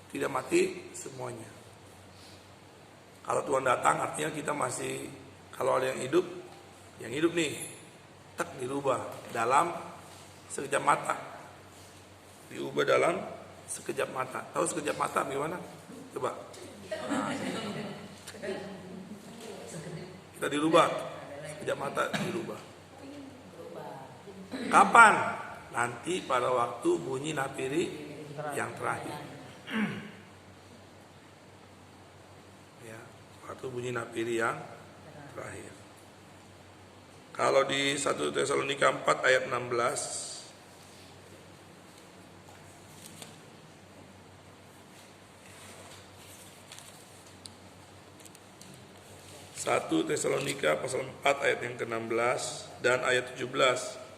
tidak mati semuanya. Kalau Tuhan datang artinya kita masih, kalau ada yang hidup nih, tak dirubah dalam sekejap mata. Diubah dalam sekejap mata. Tahu sekejap mata gimana? Coba. Nah, kita dirubah, sekejap mata dirubah. Kapan? Nanti pada waktu bunyi napiri yang terakhir. Ya, waktu bunyi napiri yang terakhir. Kalau di 1 Tesalonika 4 ayat 16, 1 Tesalonika pasal 4 ayat yang ke-16 dan ayat 17.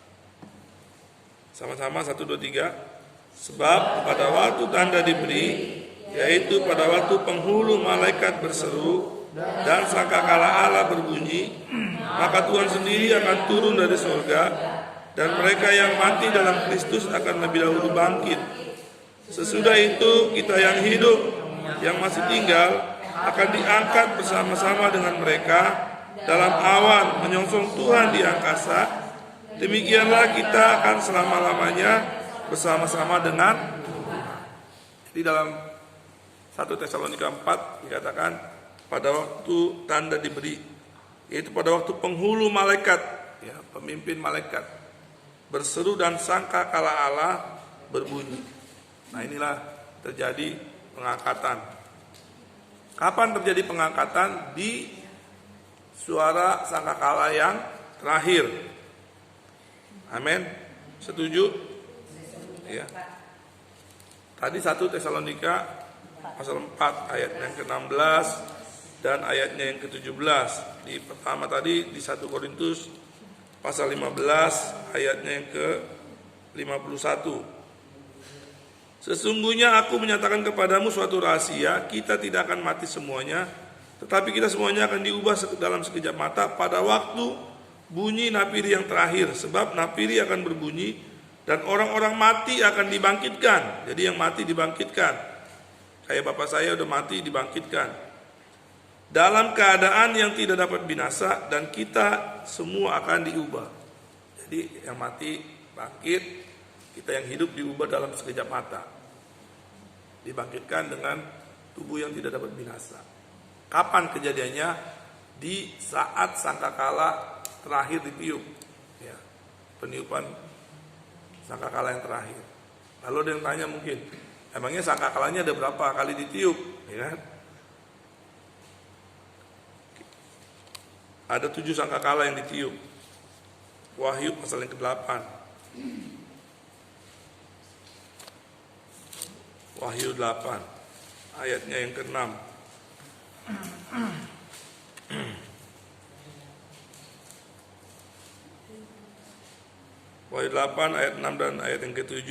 Sama-sama 1, 2, 3. Sebab pada waktu tanda diberi, yaitu pada waktu penghulu malaikat berseru dan sangkakala Allah berbunyi, maka Tuhan sendiri akan turun dari surga dan mereka yang mati dalam Kristus akan lebih dahulu bangkit. Sesudah itu kita yang hidup, yang masih tinggal, akan diangkat bersama-sama dengan mereka dalam awan menyongsong Tuhan di angkasa. Demikianlah kita akan selama-lamanya bersama-sama dengan Tuhan. Jadi dalam 1 Tesalonika 4 dikatakan pada waktu tanda diberi, yaitu pada waktu penghulu malaikat, ya, pemimpin malaikat berseru dan sangkakala Allah berbunyi. Nah, inilah terjadi pengangkatan. Kapan terjadi pengangkatan? Di suara sangkakala yang terakhir. Amin. Setuju? Ya. Tadi 1 Tesalonika pasal 4 ayat yang ke-16 dan ayatnya yang ke-17. Di pertama tadi di 1 Korintus pasal 15 ayatnya yang ke-51. Sesungguhnya aku menyatakan kepadamu suatu rahasia, kita tidak akan mati semuanya, tetapi kita semuanya akan diubah dalam sekejap mata pada waktu bunyi napiri yang terakhir. Sebab napiri akan berbunyi dan orang-orang mati akan dibangkitkan. Jadi yang mati dibangkitkan. Kayak bapak saya udah mati dibangkitkan. Dalam keadaan yang tidak dapat binasa dan kita semua akan diubah. Jadi yang mati bangkit, kita yang hidup diubah dalam sekejap mata, dibangkitkan dengan tubuh yang tidak dapat binasa. Kapan kejadiannya? Di saat sangkakala terakhir ditiup, ya, peniupan sangkakala yang terakhir. Lalu ada yang tanya mungkin, emangnya sangkakalanya ada berapa kali ditiup? Ya, ada 7 sangkakala yang ditiup. Wahyu pasal yang ke-8. Wahyu 8 ayatnya yang ke-6. Wahyu 8 ayat 6 dan ayat yang ke-7.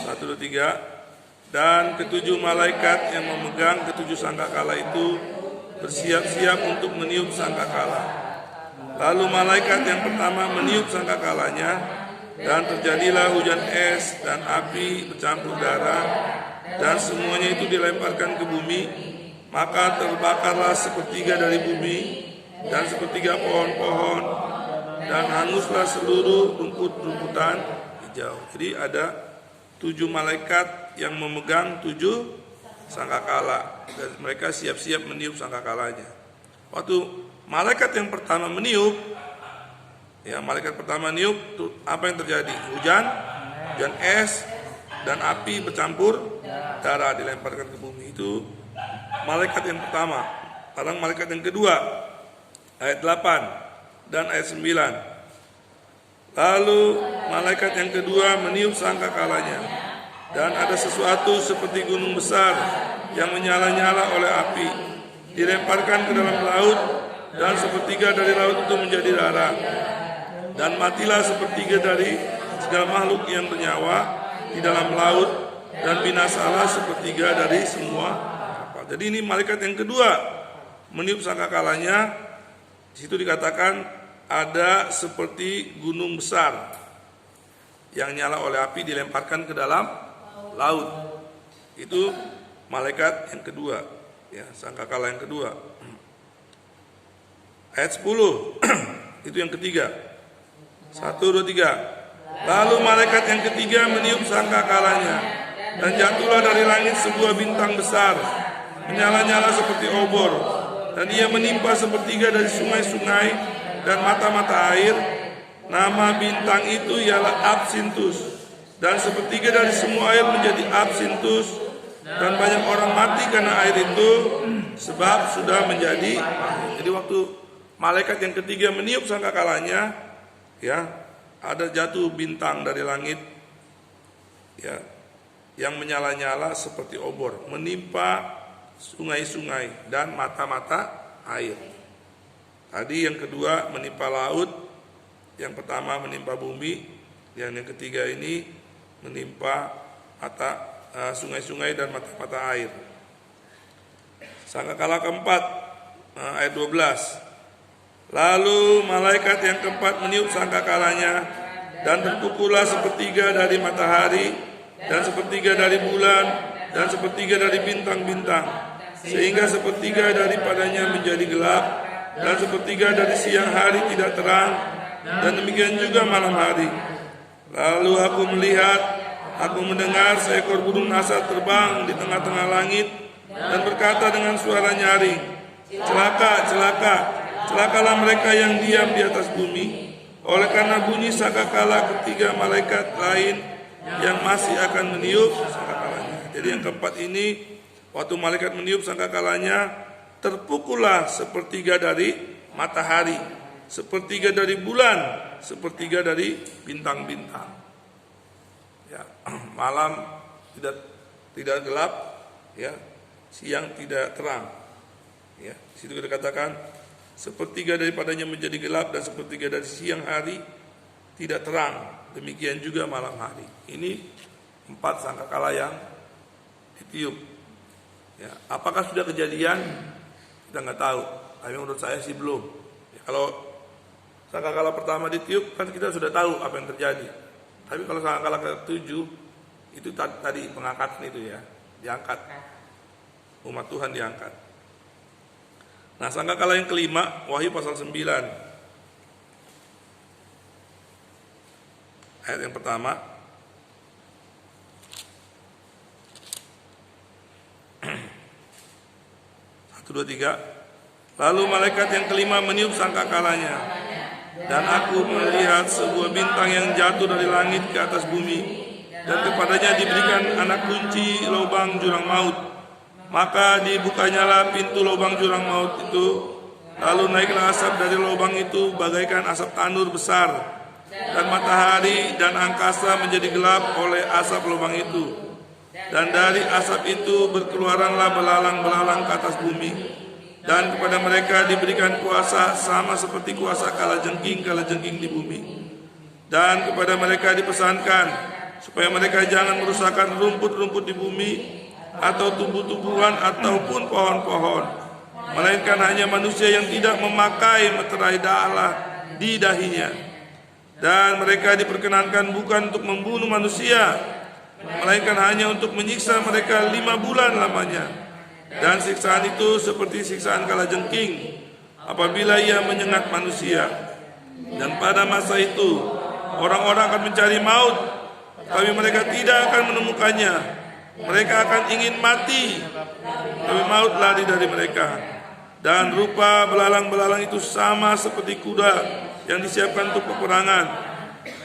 1, 2, 3. Dan ke-7 malaikat yang memegang ke-7 sangkakala itu bersiap-siap untuk meniup sangkakala. Lalu malaikat yang pertama meniup sangkakalanya, dan terjadilah hujan es dan api bercampur darah, dan semuanya itu dilemparkan ke bumi. Maka terbakarlah sepertiga dari bumi dan sepertiga pohon-pohon, dan hanguslah seluruh rumput-rumputan hijau. Jadi ada 7 malaikat yang memegang 7 sangkakala, dan mereka siap-siap meniup sangkakalanya. Waktu malaikat yang pertama meniup, ya, malaikat pertama niup, apa yang terjadi? Hujan es dan api bercampur darah dilemparkan ke bumi. Itu malaikat yang pertama. Sekarang malaikat yang kedua, ayat 8 dan ayat 9. Lalu malaikat yang kedua meniup sangkakalanya, dan ada sesuatu seperti gunung besar yang menyala-nyala oleh api dilemparkan ke dalam laut, dan sepertiga dari laut itu menjadi darah. Dan matilah sepertiga dari segala makhluk yang bernyawa di dalam laut, dan binasalah sepertiga dari semua kapal. Jadi ini malaikat yang kedua meniup sangkakalanya. Di situ dikatakan ada seperti gunung besar yang nyala oleh api dilemparkan ke dalam laut. Itu malaikat yang kedua, ya, sangkakala yang kedua. Ayat 10 itu yang ketiga. 1, 2, 3. Lalu malaikat yang ketiga meniup sangkakalanya, dan jatuhlah dari langit sebuah bintang besar, menyala-nyala seperti obor, dan ia menimpa sepertiga dari sungai-sungai dan mata-mata air. Nama bintang itu ialah Absintus, dan sepertiga dari semua air menjadi Absintus, dan banyak orang mati karena air itu, sebab sudah menjadi air. Jadi waktu malaikat yang ketiga meniup sangkakalanya, ya, ada jatuh bintang dari langit, ya, yang menyala-nyala seperti obor, menimpa sungai-sungai dan mata-mata air. Tadi yang kedua menimpa laut, yang pertama menimpa bumi, yang ketiga ini menimpa sungai-sungai dan mata-mata air. Sangkakala keempat, ayat 12. Lalu malaikat yang keempat meniup sangkakalanya, dan terpukullah sepertiga dari matahari, dan sepertiga dari bulan, dan sepertiga dari bintang-bintang, sehingga sepertiga daripadanya menjadi gelap, dan sepertiga dari siang hari tidak terang, dan demikian juga malam hari. Lalu aku melihat, aku mendengar seekor burung nasar terbang di tengah-tengah langit, dan berkata dengan suara nyaring, celaka, celaka, celakalah mereka yang diam di atas bumi, oleh karena bunyi sangkakala ketiga malaikat lain yang masih akan meniup sangkakalanya. Jadi yang keempat ini, waktu malaikat meniup sangkakalanya, terpukullah sepertiga dari matahari, sepertiga dari bulan, sepertiga dari bintang-bintang. Ya, malam tidak gelap, ya, siang tidak terang. Ya, situ dikatakan sepertiga daripadanya menjadi gelap, dan sepertiga dari siang hari tidak terang. Demikian juga malam hari. Ini 4 sangkakala yang ditiup. Ya, apakah sudah kejadian? Kita nggak tahu. Tapi menurut saya sih belum. Ya, kalau sangkakala pertama ditiup kan kita sudah tahu apa yang terjadi. Tapi kalau sangkakala ke-7 itu tadi pengangkatan itu, ya, diangkat. Umat Tuhan diangkat. Nah, sangkakala yang kelima, Wahyu pasal 9. Ayat yang pertama. Satu, dua, tiga. Lalu malaikat yang kelima meniup sangkakalanya, dan aku melihat sebuah bintang yang jatuh dari langit ke atas bumi, dan kepadanya diberikan anak kunci lubang jurang maut. Maka dibukanyalah pintu lubang jurang maut itu, lalu naiklah asap dari lubang itu bagaikan asap tanur besar, dan matahari dan angkasa menjadi gelap oleh asap lubang itu. Dan dari asap itu berkeluaranlah belalang-belalang ke atas bumi, dan kepada mereka diberikan kuasa sama seperti kuasa kalajengking di bumi. Dan kepada mereka dipesankan supaya mereka jangan merusakkan rumput-rumput di bumi, atau tumbuh-tumbuhan ataupun pohon-pohon, melainkan hanya manusia yang tidak memakai meterai Allah di dahinya. Dan mereka diperkenankan bukan untuk membunuh manusia, melainkan hanya untuk menyiksa mereka 5 bulan lamanya. Dan siksaan itu seperti siksaan kalajengking apabila ia menyengat manusia. Dan pada masa itu orang-orang akan mencari maut, tapi mereka tidak akan menemukannya. Mereka akan ingin mati, tapi maut lari dari mereka. Dan rupa belalang-belalang itu sama seperti kuda yang disiapkan untuk peperangan.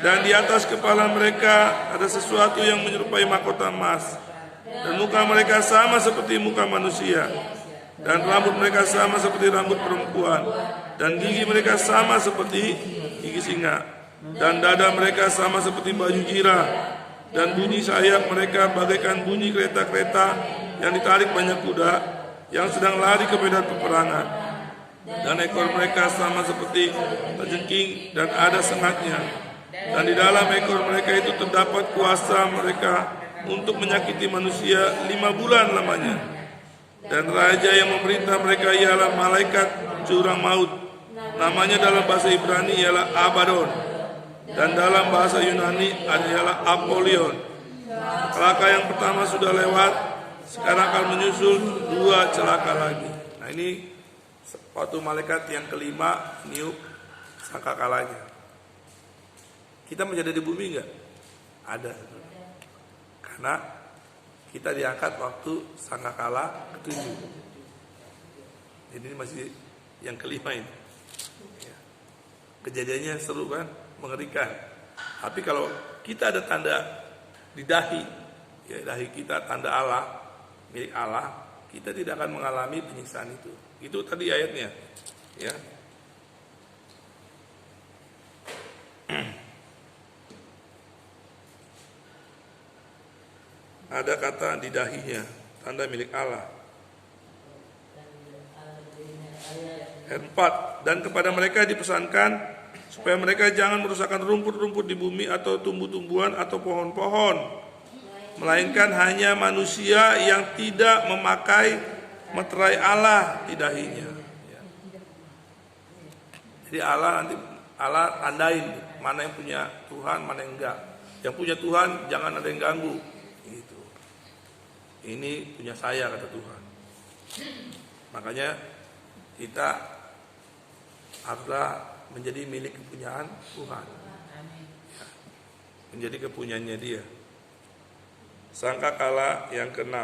Dan di atas kepala mereka ada sesuatu yang menyerupai mahkota emas. Dan muka mereka sama seperti muka manusia. Dan rambut mereka sama seperti rambut perempuan. Dan gigi mereka sama seperti gigi singa. Dan dada mereka sama seperti baju jira. Dan bunyi sayap mereka bagaikan bunyi kereta-kereta yang ditarik banyak kuda yang sedang lari ke medan peperangan. Dan ekor mereka sama seperti kalajengking dan ada sengatnya. Dan di dalam ekor mereka itu terdapat kuasa mereka untuk menyakiti manusia 5 bulan lamanya. Dan raja yang memerintah mereka ialah malaikat jurang maut. Namanya dalam bahasa Ibrani ialah Abaddon, dan dalam bahasa Yunani adalah Apollyon. Celaka yang pertama sudah lewat, sekarang akan menyusul 2 celaka lagi. Nah ini waktu malaikat yang kelima niup sangkakalanya. Kita menjadi di bumi enggak? Ada. Karena kita diangkat waktu sangkakala ke-7. Jadi ini masih yang kelima ini. Kejadiannya seru kan, mengerikan. Tapi kalau kita ada tanda di dahi, ya dahi kita tanda Allah, milik Allah, kita tidak akan mengalami penyiksaan itu. Itu tadi ayatnya, ya. Ada kata di dahinya, tanda milik Allah. Ayat 4, dan kepada mereka dipesankan supaya mereka jangan merusakkan rumput-rumput di bumi atau tumbuh-tumbuhan atau pohon-pohon, melainkan hanya manusia yang tidak memakai meterai Allah di dahinya. Jadi Allah tandain mana yang punya Tuhan, mana yang enggak. Yang punya Tuhan jangan ada yang ganggu. Gitu. Ini punya saya kata Tuhan. Makanya kita haruslah menjadi milik kepunyaan Tuhan, menjadi kepunyaannya Dia. Sangkakala yang ke-6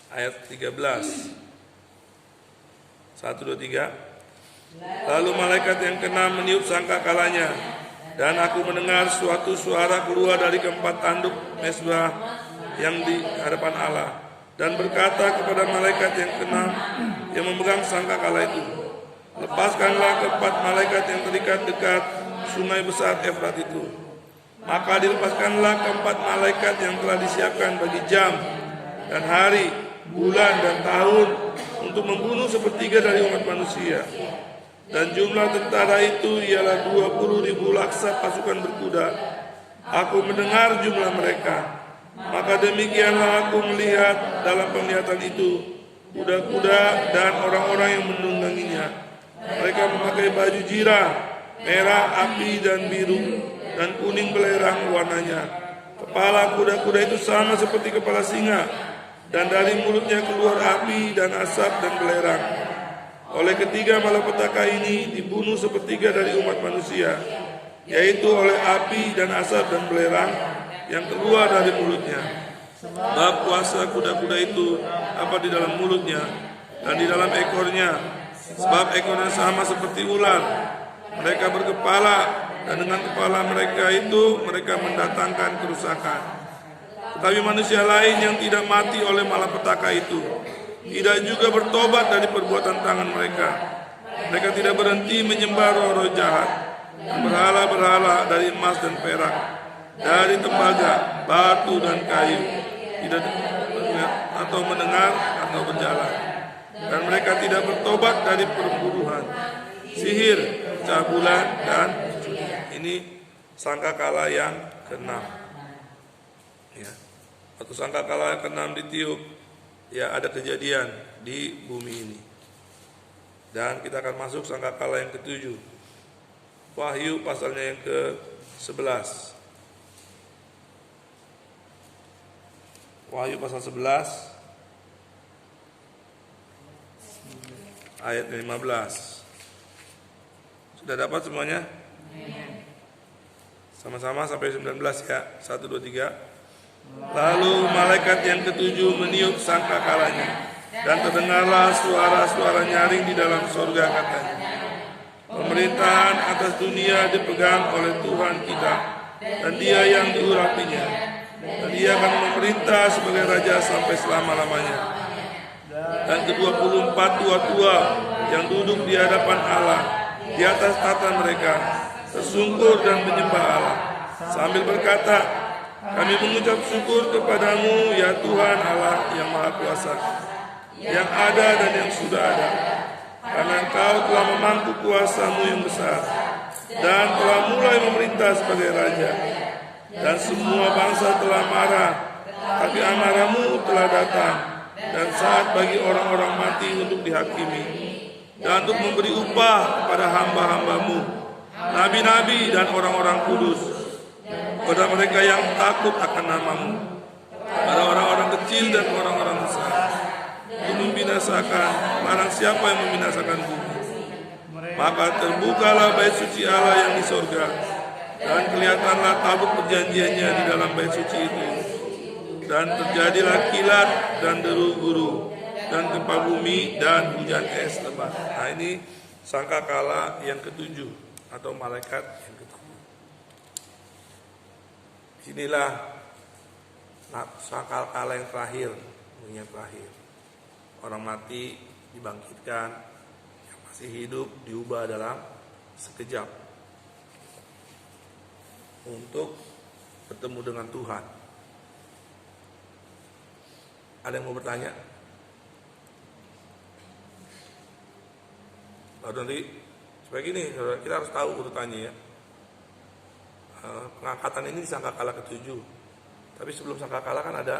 ayat 13. 1, 2, 3. Lalu malaikat yang ke-6 meniup sangkakalanya, dan aku mendengar suatu suara keluar dari keempat tanduk mezbah yang di hadapan Allah, dan berkata kepada malaikat yang ke-6 yang memegang sangkakala itu, lepaskanlah keempat malaikat yang terikat dekat sungai besar Efrat itu. Maka dilepaskanlah keempat malaikat yang telah disiapkan bagi jam dan hari, bulan dan tahun untuk membunuh sepertiga dari umat manusia. Dan jumlah tentara itu ialah 20.000 laksa pasukan berkuda. Aku mendengar jumlah mereka. Maka demikianlah aku melihat dalam penglihatan itu kuda-kuda dan orang-orang yang menungganginya. Mereka memakai baju jirah, merah, api, dan biru, dan kuning belerang warnanya. Kepala kuda-kuda itu sama seperti kepala singa, dan dari mulutnya keluar api dan asap dan belerang. Oleh ketiga malapetaka ini dibunuh sepertiga dari umat manusia, yaitu oleh api dan asap dan belerang yang keluar dari mulutnya. Sebab kuasa kuda-kuda itu apa di dalam mulutnya dan di dalam ekornya. Sebab ekornya sama seperti ular. Mereka berkepala, dan dengan kepala mereka itu mereka mendatangkan kerusakan. Tetapi manusia lain yang tidak mati oleh malapetaka itu tidak juga bertobat dari perbuatan tangan mereka. Mereka tidak berhenti menyembah roh-roh jahat dan berhala-berhala dari emas dan perak, dari tembaga, batu dan kayu, tidak atau mendengar atau berjalan. Dan mereka tidak bertobat dari perburuan, sihir, pecah bulan, dan ini sangkakala yang ke-6. Ya. Waktu sangkakala yang ke-6 ditiup, ya ada kejadian di bumi ini. Dan kita akan masuk sangkakala yang ke-7. Wahyu pasalnya yang ke-11. Wahyu pasal 11 ayat 15. Sudah dapat semuanya? Sama-sama sampai 19 ya. 1, 2, 3. Lalu malaikat yang ke-7 meniup sangkakalanya, dan terdengarlah suara-suara nyaring di dalam surga katanya, pemerintahan atas dunia dipegang oleh Tuhan kita, dan Dia yang diurapinya, dan Dia akan memerintah sebagai Raja sampai selama-lamanya. Dan ke-24 tua-tua yang duduk di hadapan Allah di atas tata mereka tersungkur dan menyembah Allah sambil berkata, kami mengucap syukur kepadamu ya Tuhan Allah yang Maha Kuasa, yang ada dan yang sudah ada, karena Engkau telah memangku kuasa-Mu yang besar dan telah mulai memerintah sebagai Raja. Dan semua bangsa telah marah, tapi amarah-Mu telah datang, dan saat bagi orang-orang mati untuk dihakimi, dan untuk memberi upah kepada hamba-hamba-Mu, nabi-nabi dan orang-orang kudus, pada mereka yang takut akan nama-Mu, pada orang-orang kecil kecil dan orang-orang besar, untuk membinasakan barang siapa yang membinasakan bumi. Maka terbukalah bait suci Allah yang di sorga, dan kelihatanlah tabut perjanjiannya di dalam bait suci itu. Dan terjadilah kilat dan deru guru, dan gempa bumi dan hujan es lebat. Nah, ini sangkakala yang ketujuh atau malaikat yang ketujuh. Inilah sangkakala yang terakhir, yang terakhir. Orang mati dibangkitkan, yang masih hidup diubah dalam sekejap untuk bertemu dengan Tuhan. Ada yang mau bertanya? Lalu nanti supaya gini, kita harus tahu urutannya ya. Pengangkatan ini di sangkakala ketujuh. Tapi sebelum sangkakala kan ada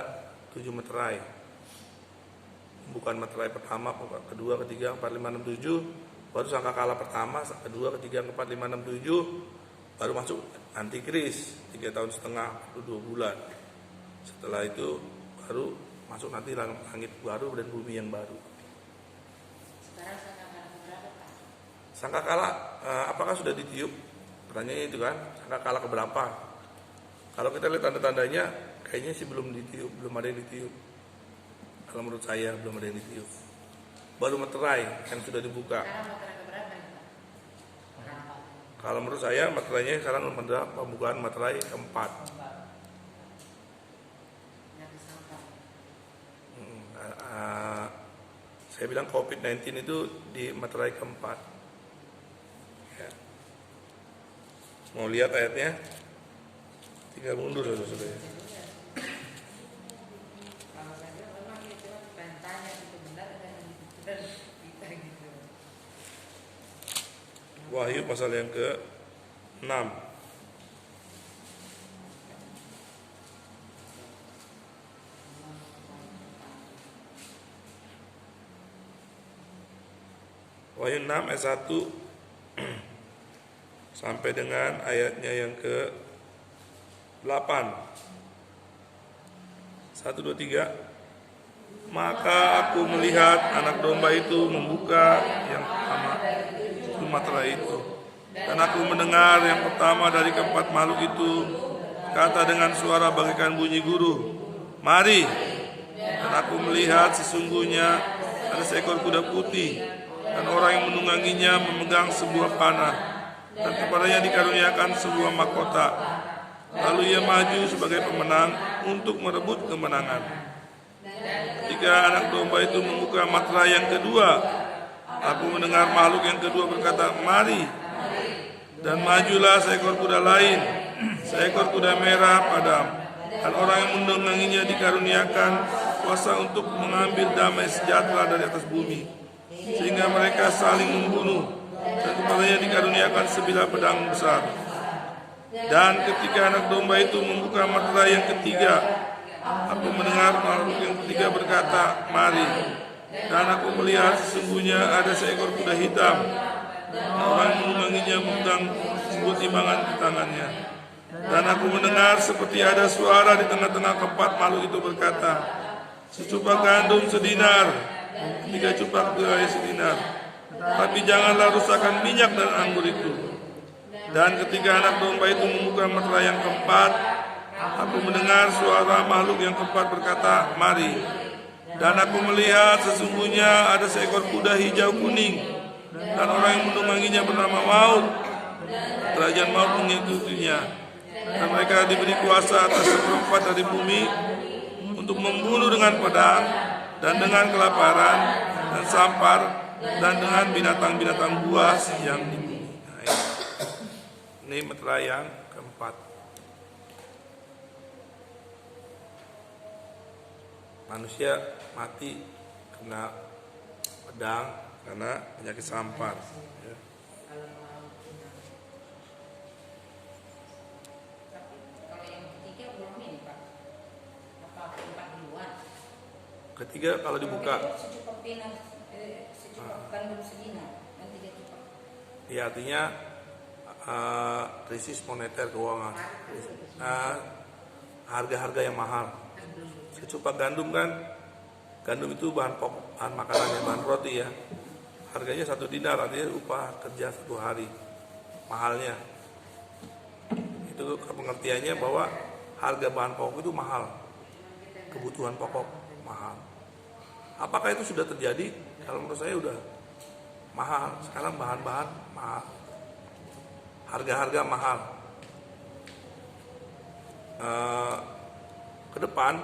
7 meterai. Bukan meterai pertama, kedua, ketiga, 4, 5, 6, 7. Baru sangkakala pertama, kedua, ketiga, 4, 5, 6, 7. Baru masuk antikris 3 tahun setengah, 2 bulan. Setelah itu baru masuk nanti langit baru dan bumi yang baru. Sekarang sangkakala keberapa, Pak? Sangkakala apakah sudah ditiup? Pertanyaannya itu kan, sangkakala keberapa? Kalau kita lihat tanda-tandanya, kayaknya sih belum ditiup, belum ada yang ditiup. Kalau menurut saya belum ada yang ditiup. Baru meterai yang sudah dibuka. Sekarang meterai keberapa nih, Pak? Kalau menurut saya meterainya sekarang pembukaan meterai keempat. Saya bilang COVID-19 itu di meterai keempat. Ya. Mau lihat ayatnya? Tinggal mundur saudara. Kalau saya memang itu tanya itu benar dan kita gitu. Wahyu pasal yang ke-6. Wahyu 6 ayat 1 sampai dengan ayatnya yang ke-8. 1, 2, 3. Maka aku melihat anak domba itu membuka yang pertama itu meterai itu. Dan aku mendengar yang pertama dari keempat makhluk itu kata dengan suara bagaikan bunyi guru, "Mari." Dan aku melihat sesungguhnya ada seekor kuda putih, dan orang yang menungganginya memegang sebuah panah, dan kepadanya dikaruniakan sebuah mahkota. Lalu ia maju sebagai pemenang untuk merebut kemenangan. Ketika anak domba itu membuka meterai yang kedua, aku mendengar makhluk yang kedua berkata, "Mari." Dan majulah seekor kuda lain, seekor kuda merah padam, dan orang yang menungganginya dikaruniakan kuasa untuk mengambil damai sejahtera dari atas bumi, sehingga mereka saling membunuh, dan kepadanya dikaruniakan sebilah pedang besar. Dan ketika anak domba itu membuka meterai yang ketiga, aku mendengar makhluk yang ketiga berkata, "Mari." Dan aku melihat sesungguhnya ada seekor kuda hitam, dan orang yang menungganginya memegang sebuah timbangan di tangannya. Dan aku mendengar seperti ada suara di tengah-tengah keempat makhluk itu berkata, "Secupak gandum sedinar, 3 cupak gulai sedinar, tapi janganlah rusakkan minyak dan anggur itu." Dan ketika anak domba itu membuka meterai yang keempat, aku mendengar suara makhluk yang keempat berkata, "Mari." Dan aku melihat sesungguhnya ada seekor kuda hijau kuning, dan orang yang menungganginya bernama Maut. Kerajaan maut mengikutinya, dan mereka diberi kuasa atas seperempat dari bumi untuk membunuh dengan pedang, dan dengan kelaparan, dan sampar, dan dengan binatang-binatang buas yang di bumi. Nah, ini meterai yang keempat. Manusia mati kena pedang karena penyakit sampar. Ya. Tapi kalau yang ketiga belum ini, Pak. Apa empat duluan? Ketiga kalau dibuka, Secupak gandum sedinar dan 3 cupak. ya artinya krisis moneter keuangan, harga-harga yang mahal. secupak gandum kan, gandum itu bahan pokok, bahan makanan ya, bahan roti ya. Harganya 1 dinar, artinya upah kerja 1 hari, mahalnya. Itu pengertiannya bahwa harga bahan pokok itu mahal, kebutuhan pokok mahal. Apakah itu sudah terjadi? Kalau menurut saya udah mahal. Sekarang bahan-bahan mahal, harga-harga mahal. Ke depan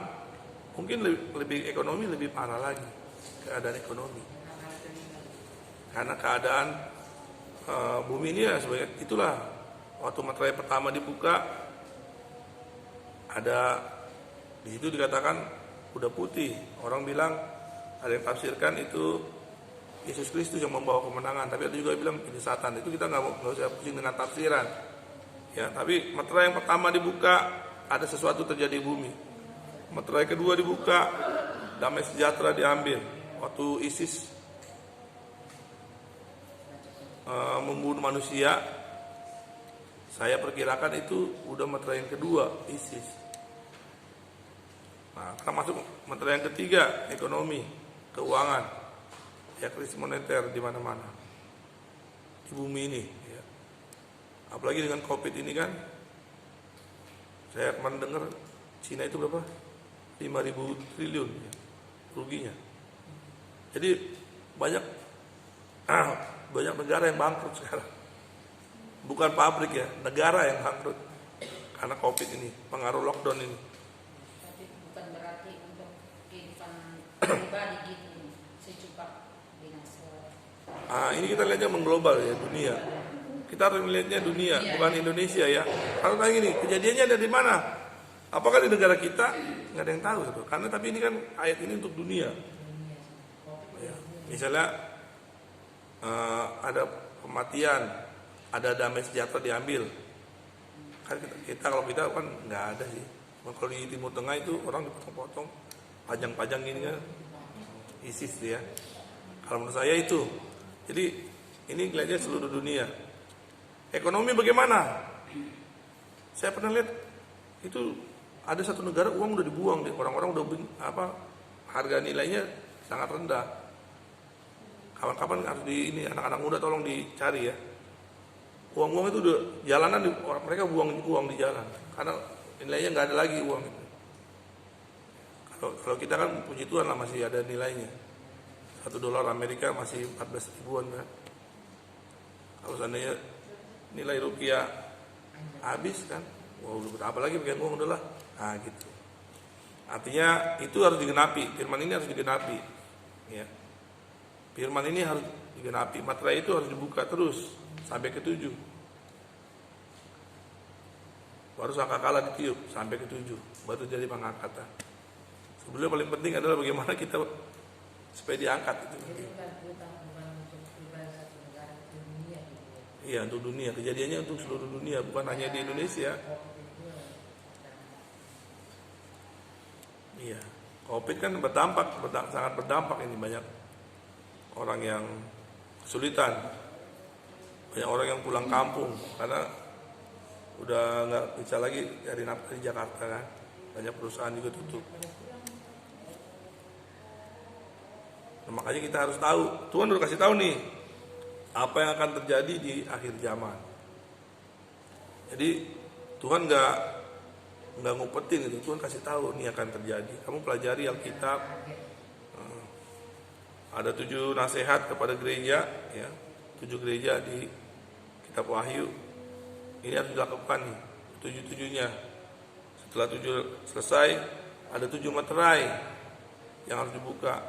mungkin lebih ekonomi lebih parah lagi, keadaan ekonomi, karena keadaan bumi ini ya sebagai itulah. Waktu materai pertama dibuka, ada di situ dikatakan udah putih. Orang bilang, ada yang tafsirkan itu Yesus Kristus yang membawa kemenangan, tapi ada juga yang bilang ini Satan. Itu kita nggak usah pusing dengan tafsiran. Ya, tapi materai yang pertama dibuka, ada sesuatu terjadi di bumi. Materai kedua dibuka, damai sejahtera diambil. Waktu ISIS membunuh manusia, saya perkirakan itu udah materai yang kedua ISIS. Nah, kita masuk materai yang ketiga, ekonomi, keuangan, ya krisis moneter di mana-mana di bumi ini. Ya. Apalagi dengan COVID ini kan, saya kemarin dengar Cina itu berapa? 5.000 triliun ya, ruginya. Jadi banyak negara yang bangkrut sekarang. Bukan pabrik ya, negara yang bangkrut karena COVID ini, pengaruh lockdown ini. Tapi bukan berarti untuk kehidupan pribadi gitu secupak binasa. Ini kita lihatnya mengglobal ya, dunia. Kita harus melihatnya dunia, bukan Indonesia ya. Kalau tanya gini, kejadiannya ada di mana? Apakah di negara kita? Nggak ada yang tahu gitu. Karena tapi ini kan ayat ini untuk dunia. Ya. Misalnya ada kematian, ada damai sejahtera diambil. Kan kita kalau kita kan nggak ada sih. Kalau di Timur Tengah itu orang dipotong-potong, pajang-pajang gini kan, ISIS ya. Kalau menurut saya itu. Jadi ini kelihatannya seluruh dunia. Ekonomi bagaimana? Saya pernah lihat itu ada satu negara uang udah dibuang, orang-orang udah harga nilainya sangat rendah. Kapan-kapan harus ini anak-anak muda tolong dicari ya. Uang-uang itu udah jalanan, mereka buang uang di jalan karena nilainya nggak ada lagi uang itu. Kalau kita kan puji Tuhan lah masih ada nilainya. $1 Amerika masih 14 ribuan kan. Kalau seandainya nilai rupiah habis kan, wah udah apa lagi pakai uang udahlah. Nah gitu. Artinya itu harus digenapi. Firman ini harus digenapi. Ya. Firman ini harus digenapi. Materai itu harus dibuka terus sampai ke-7. Baru sangkakala ditiup sampai ke-7. Baru jadi pengangkatan. Sebelumnya paling penting adalah bagaimana kita supaya diangkat itu. Jadi bukan untuk pribadi satu negara, itu dunia gitu ya. Iya, untuk dunia. Kejadiannya untuk seluruh dunia, bukan hanya di Indonesia. Iya, COVID kan sangat berdampak ini, banyak orang yang kesulitan, banyak orang yang pulang kampung karena udah nggak bisa lagi cari nafkah di Jakarta kan, banyak perusahaan juga tutup. Nah, makanya kita harus tahu, Tuhan udah kasih tahu nih apa yang akan terjadi di akhir zaman. Jadi Tuhan nggak ngumpetin itu, Tuhan kasih tahu nih akan terjadi. Kamu pelajari Alkitab, ada 7 nasihat kepada gereja, ya, 7 gereja di Kitab Wahyu. Ini harus dilakukan nih, 7-7-nya. Setelah 7 selesai, ada 7 materai yang harus dibuka.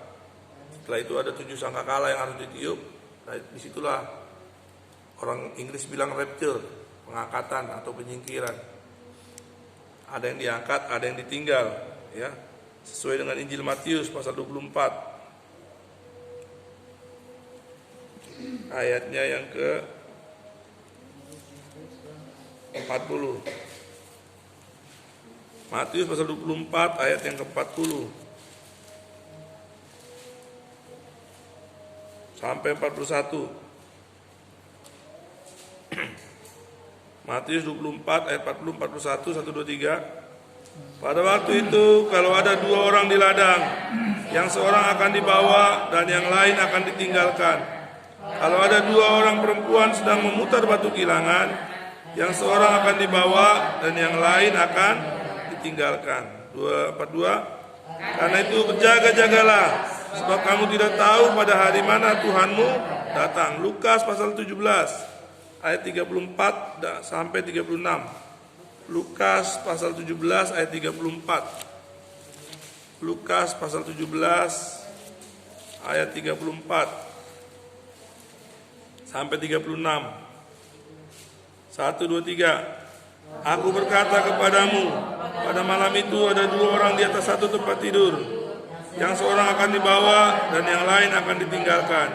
Setelah itu ada 7 sangkakala yang harus ditiup. Nah, disitulah orang Inggris bilang rapture, pengangkatan atau penyingkiran. Ada yang diangkat, ada yang ditinggal, ya. Sesuai dengan Injil Matius pasal 24. Ayatnya yang ke 40. Matius pasal 24 ayat yang ke 40 sampai 41. Matius 24 ayat 40, 41, 1, 2, 3. Pada waktu itu kalau ada 2 orang di ladang, yang seorang akan dibawa dan yang lain akan ditinggalkan. Kalau ada 2 orang perempuan sedang memutar batu kilangan, yang seorang akan dibawa dan yang lain akan ditinggalkan. 2:42. Karena itu berjaga-jagalah, sebab kamu tidak tahu pada hari mana Tuhanmu datang. Lukas pasal 17 ayat 34 sampai 36. Lukas pasal 17 ayat 34. Lukas pasal 17 ayat 34 sampai 36. 1, 2, 3. Aku berkata kepadamu, pada malam itu ada 2 orang di atas satu tempat tidur. Yang seorang akan dibawa dan yang lain akan ditinggalkan.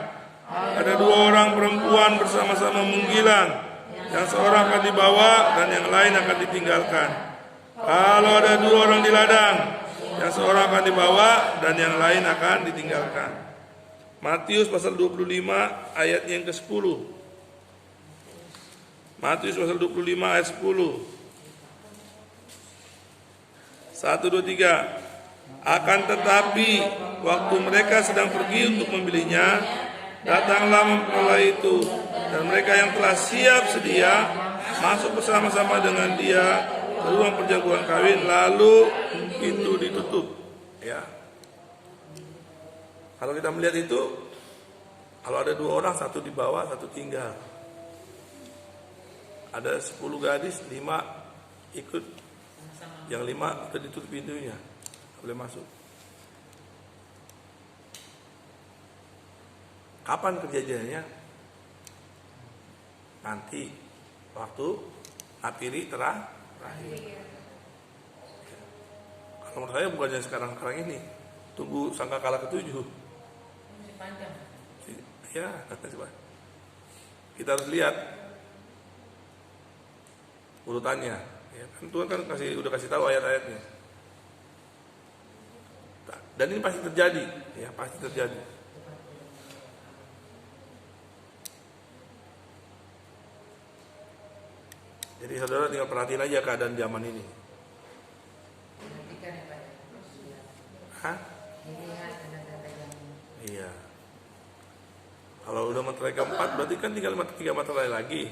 Ada 2 orang perempuan bersama-sama menggilang. Yang seorang akan dibawa dan yang lain akan ditinggalkan. Kalau ada 2 orang di ladang, yang seorang akan dibawa dan yang lain akan ditinggalkan. Matius pasal 25 ayatnya yang ke-10. Matius pasal 25 ayat 10. 1, 2, 3. Akan tetapi waktu mereka sedang pergi untuk membelinya, datanglah mempelai itu, dan mereka yang telah siap sedia masuk bersama-sama dengan dia ke ruang perjamuan kawin, lalu pintu ditutup. Ya. Kalau kita melihat itu, kalau ada 2 orang, 1 di bawah, 1 tinggal. Ada 10 gadis, 5 ikut, yang 5 sudah ditutup pintunya, tidak boleh masuk. Kapan kejadiannya? Nanti waktu Napiri terakhir. Kalau menurut saya bukannya sekarang ini, tunggu sangkakala ke-7. Masih panjang. Ya, kita harus lihat urutannya. Ya, kan Tuhan kan udah kasih tahu ayat-ayatnya. Dan ini pasti terjadi, ya pasti terjadi. Jadi saudara tinggal perhatiin aja keadaan zaman ini. Perhatikan ya Pak. Hah? Dilihat tanda-tanda yang Iya. Kalau udah materai keempat berarti kan tinggal 3 materai lagi.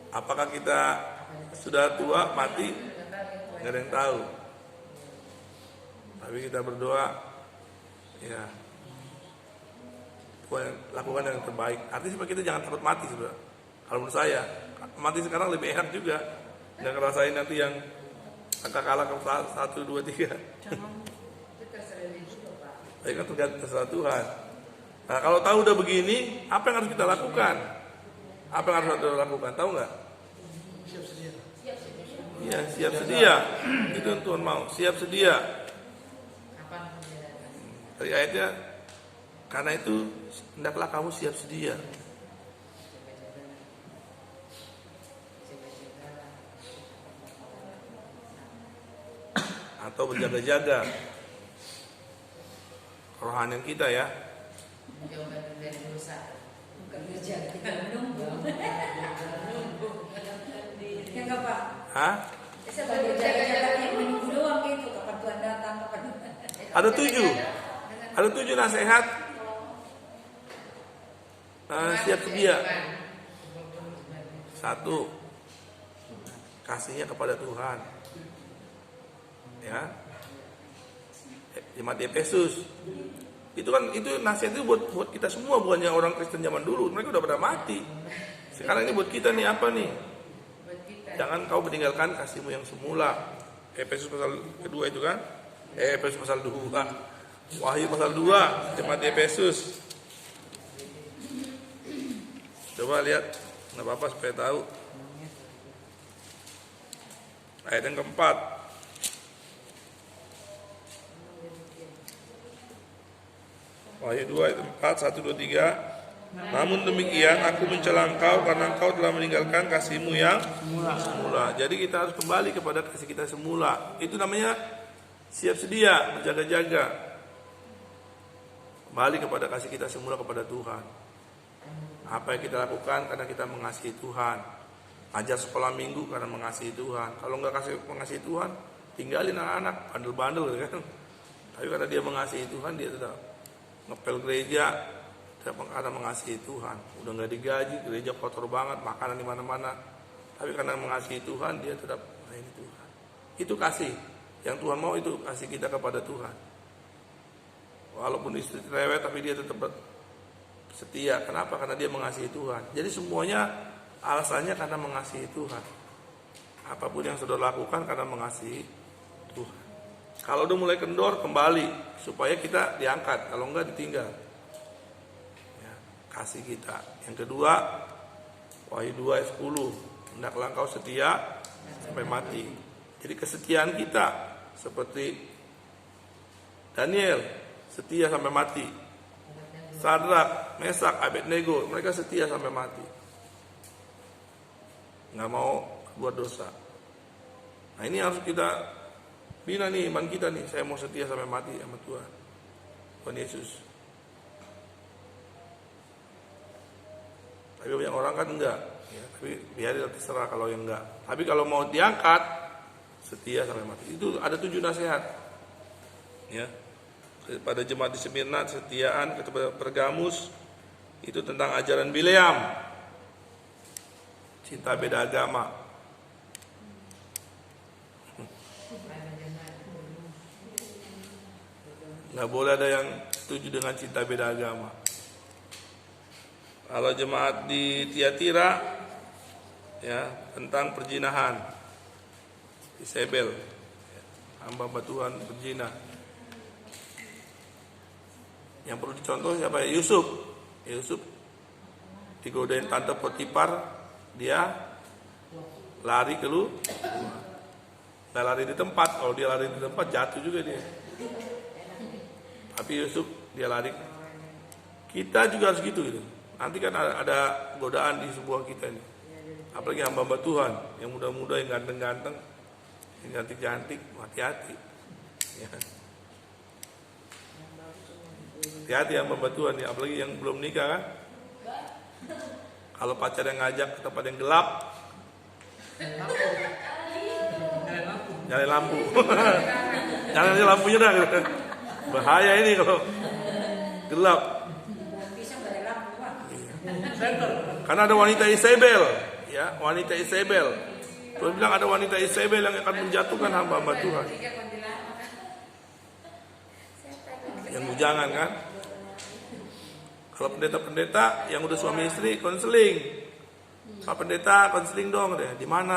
Apakah kita sudah tua mati? Nggak ada yang tahu. Tapi kita berdoa, ya Tuhan lakukan yang terbaik. Artinya kita jangan takut mati, saudara. Kalau menurut saya, mati sekarang lebih enak juga. Jangan ngerasain nanti yang angka kalah ke 1, 2, 3. Tapi kan terserah Tuhan. Nah, kalau tahu udah begini, apa yang harus kita lakukan? Apa yang harus kita lakukan? Tahu nggak? Siap sedia. Iya, siap sedia. Itu yang Tuhan mau, siap sedia. kapan dia datang. Dari ayatnya, karena itu hendaklah kamu siap sedia. Atau berjaga-jaga. Rohanian kita ya. Menjauhkan dari dosa. Bukan kerja, kita menunggu. Ya enggak Pak? Hah? Sebagai jaga-jaga yang menunggu doang gitu. Kapan Tuhan datang, kapan Ada 7. Ada 7 nasihat. Siap sedia. 1. Kasihnya kepada Tuhan. Ya. Jemaat Efesus. Itu nasihat itu buat kita semua, bukannya orang Kristen zaman dulu. Mereka udah pada mati. Sekarang ini buat kita nih apa nih? Jangan kau meninggalkan kasihmu yang semula. Efesus pasal kedua itu kan? Efesus pasal 2. Wahyu pasal 2, jemaat Efesus. Coba lihat, nggak apa-apa supaya tahu. Ayat yang keempat. Wahyu 2 ayat 4, 1, 2, 3. Namun demikian aku mencela engkau karena engkau telah meninggalkan kasihmu yang semula. Jadi kita harus kembali kepada kasih kita semula. Itu namanya siap sedia, berjaga-jaga. Kembali kepada kasih kita semula kepada Tuhan. Apa yang kita lakukan karena kita mengasihi Tuhan. Ajar sekolah minggu karena mengasihi Tuhan. Kalau nggak mengasihi Tuhan, tinggalin anak-anak bandel-bandel kan. Tapi karena dia mengasihi Tuhan, dia tetap ngepel gereja karena mengasihi Tuhan. Udah nggak digaji, gereja kotor banget, makanan di mana-mana. Tapi karena mengasihi Tuhan, dia tetap melayani Tuhan. Itu kasih. Yang Tuhan mau itu kasih kita kepada Tuhan. Walaupun istri cerewet, tapi dia tetap setia. Kenapa? Karena dia mengasihi Tuhan. Jadi semuanya alasannya karena mengasihi Tuhan. Apapun yang saudara lakukan karena mengasihi Tuhan. Kalau udah mulai kendor, kembali supaya kita diangkat. Kalau enggak, ditinggal. Ya, kasih kita. Yang kedua, Wahyu 2 ayat 10, hendaklah engkau setia sampai mati. Jadi kesetiaan kita seperti Daniel setia sampai mati. Sadrak, Mesak, Abednego, mereka setia sampai mati. Nggak mau buat dosa. Nah ini harus kita bina nih iman kita nih. Saya mau setia sampai mati sama Tuhan, Tuhan Yesus. Tapi banyak orang kan enggak ya, tapi biarin terserah kalau yang enggak. Tapi kalau mau diangkat, setia sampai mati. Itu ada 7 nasihat ya. Pada jemaat di Smyrna, kesetiaan. Kepada Pergamus itu tentang ajaran Bileam, cinta beda agama. Nggak boleh ada yang setuju dengan cinta beda agama. Kalau jemaat di Tiatira ya, tentang perzinahan, Isabel, hamba Tuhan berzina. Yang perlu dicontoh siapa ya? Yusuf. Yusuf digodain tante Potifar, dia lari keluar. Nggak lari di tempat. Kalau dia lari di tempat jatuh juga dia. Tapi Yusuf dia lari. Kita juga harus gitu. Nanti kan ada godaan di sebuah kita ini. Apalagi hamba Tuhan yang muda-muda, yang ganteng-ganteng, yang cantik-cantik, hati-hati. Ya. Hati-hati hamba Tuhan ya, apalagi yang belum nikah kan. Kalau pacar yang ngajak ke tempat yang gelap, nyalain lampu. Nyalain lampunya dah. Bahaya ini kalau gelap. Karena ada wanita Isabel, ya, wanita Isabel. Tuhan bilang ada wanita Isabel yang akan menjatuhkan hamba-hamba Tuhan. Yang bujangan kan. Kalau pendeta-pendeta yang udah suami istri konseling. Pak pendeta konseling dong deh. Di mana?